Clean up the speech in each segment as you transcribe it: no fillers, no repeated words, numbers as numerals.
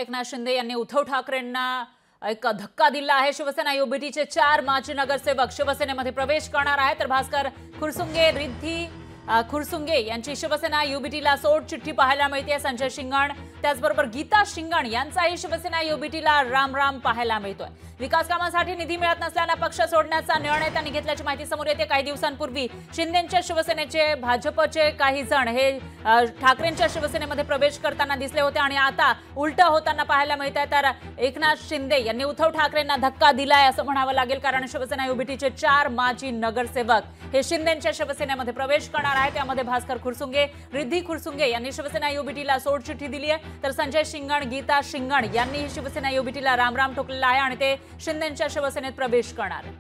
एकनाथ शिंदे यांनी उद्धव ठाकरेंना एक धक्का दिला आहे। शिवसेना युबीटीचे 4 माजी नगरसेवक शिवसेनेमध्ये प्रवेश करणार आहेत। तर भास्कर खुरसुंगे, रिद्धी खुरसुंगे यांची शिवसेना युबीटीला सोड चिठ्ठी पाहायला मिळते। संजय शिंगण त्याचबरोबर गीता शिंगण यांचाही शिवसेना युबीटीला राम पाहायला मिळतोय। विकास कामांसाठी निधी मिळत नसल्याने पक्ष सोडण्याचा निर्णय त्यांनी घेतल्याची माहिती समोर येते। काही दिवसांपूर्वी शिंदेंच्या शिवसेनेचे भाजपचे काही जण हे ठाकरेंच्या शिवसेनेमध्ये प्रवेश करताना दिसले होते आणि आता उलट होताना पाहायला मिळतंय। तर एकनाथ शिंदे यांनी उद्धव ठाकरेंना धक्का दिलाय असं म्हणावं लागेल, कारण शिवसेना युबीटीचे 4 माजी नगरसेवक हे शिंदेंच्या शिवसेनेमध्ये प्रवेश करणार आहेत। त्यामध्ये भास्कर खुरसुंगे, रिद्धी खुरसुंगे यांनी शिवसेना युबीटीला सोड चिठ्ठी दिली आहे। तर संजय शिंगण, गीता शिंगण यांनी शिवसेना युबीटीला राम ठोकलेला आहे आणि ते शिंदेंच्या शिवसेनेत प्रवेश करणार आहे।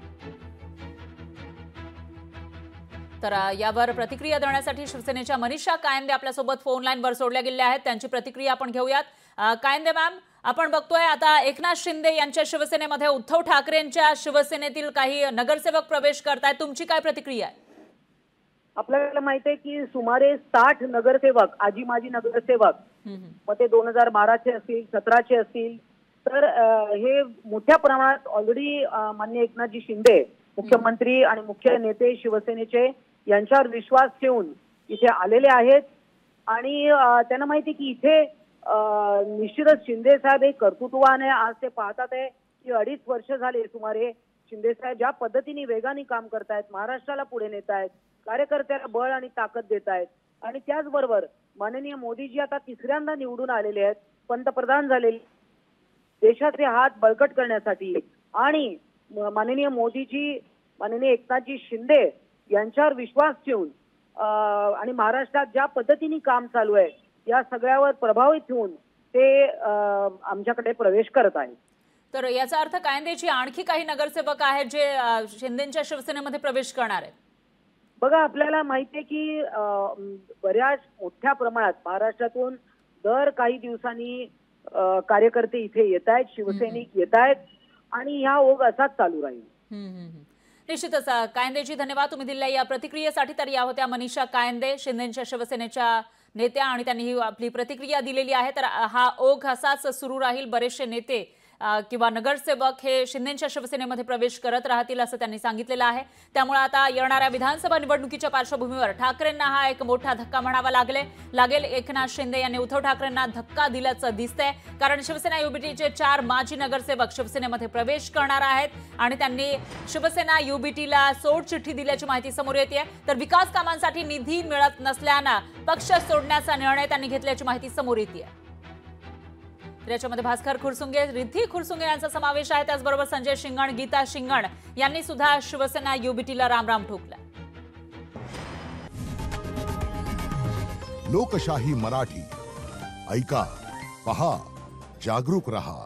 तर यावर प्रतिक्रिया देण्यासाठी शिवसेनेच्या मनीषा कायंदे आपल्यासोबत फोन लाईनवर जोडल्या गेल्या आहेत। त्यांची प्रतिक्रिया आपण घेऊयात। कायंदे मॅम, आपण बघतोय आता एकनाथ शिंदे यांच्या शिवसेनेमध्ये उद्धव ठाकरेंच्या शिवसेनेतील काही नगरसेवक प्रवेश करतायत, तुमची काय प्रतिक्रिया आहे? आपल्याला माहिती आहे की सुमारे 60 नगरसेवक, आजी माजी नगरसेवक, मग ते 2012चे असतील, 17चे असतील, तर हे मोठ्या प्रमाणात ऑलरेडी माननीय एकनाथजी शिंदे मुख्यमंत्री आणि मुख्य नेते शिवसेनेचे यांच्यावर विश्वास ठेवून इथे आलेले आहेत आणि त्यांना माहिती की इथे निश्चितच शिंदे साहेब हे कर्तृत्वाने आज ते पाहतात आहे की 2.5 वर्ष झाले सुमारे शिंदे साहेब ज्या पद्धतीने वेगाने काम करतायत, महाराष्ट्राला पुढे नेत आहेत, कार्यकर्त्याला बळ आणि ताकद देत आहेत आणि त्याचबरोबर माननीय मोदीजी आता 3ऱ्यांदा निवडून आलेले आहेत, पंतप्रधान झालेले, देशाचे हात बळकट करण्यासाठी आणि माननीय मोदीजी, माननीय एकनाथजी शिंदे यांच्यावर विश्वास ठेवून आणि महाराष्ट्रात ज्या पद्धतीने काम चालू आहे या सगळ्यावर प्रभावित होऊन ते आमच्याकडे प्रवेश करत आहेत। तर याचा अर्थ कायंदेची आणखी काही नगरसेवक आहेत जे शिंदेंच्या शिवसेनेमध्ये प्रवेश करणार आहेत? बघा, आपल्याला माहिती आहे की बऱ्याच मोठ्या प्रमाणात महाराष्ट्रातून दर काही दिवसांनी कार्यकर्ते इथे येत आहेत, शिवसैनिक येत आहेत आणि हा ओघ असाच चालू राहील। निश्चितच कायंदेजी, धन्यवाद तुम्ही दिलेल्या या प्रतिक्रियेसाठी। तर या होत्या मनीषा कायंदे, शिंदेंच्या शिवसेनेच्या नेत्या, आणि त्यांनी ही आपली प्रतिक्रिया दिलेली आहे। तर हा ओघ असाच सुरू राहील, बरेचसे नेते किंवा नगरसेवक हे शिंदेंच्या शिवसेनेमध्ये प्रवेश करत राहतील असं त्यांनी सांगितलेलं आहे। त्यामुळे आता येणाऱ्या विधानसभा निवडणुकीच्या पार्श्वभूमीवर ठाकरेंना हा एक मोठा धक्का म्हणावा लागेल। एकनाथ शिंदे यांनी उद्धव ठाकरेंना धक्का दिल्याचं दिसतंय, कारण शिवसेना युबीटीचे 4 माजी नगरसेवक शिवसेनेमध्ये प्रवेश करणार आहेत आणि त्यांनी शिवसेना युबीटीला सोड चिठ्ठी दिल्याची माहिती समोर येते। तर विकास कामांसाठी निधी मिळत नसल्यानं पक्ष सोडण्याचा निर्णय त्यांनी घेतल्याची माहिती समोर येते। याच्यामध्ये भास्कर खुरसुंगे, रिद्धी खुरसुंगे यांचा समावेश आहे। त्याचबरोबर संजय शिंगण, गीता शिंगण यांनी सुद्धा शिवसेना युबीटीला राम ठोकला। लोकशाही मराठी ऐका, पहा, जागरूक रहा।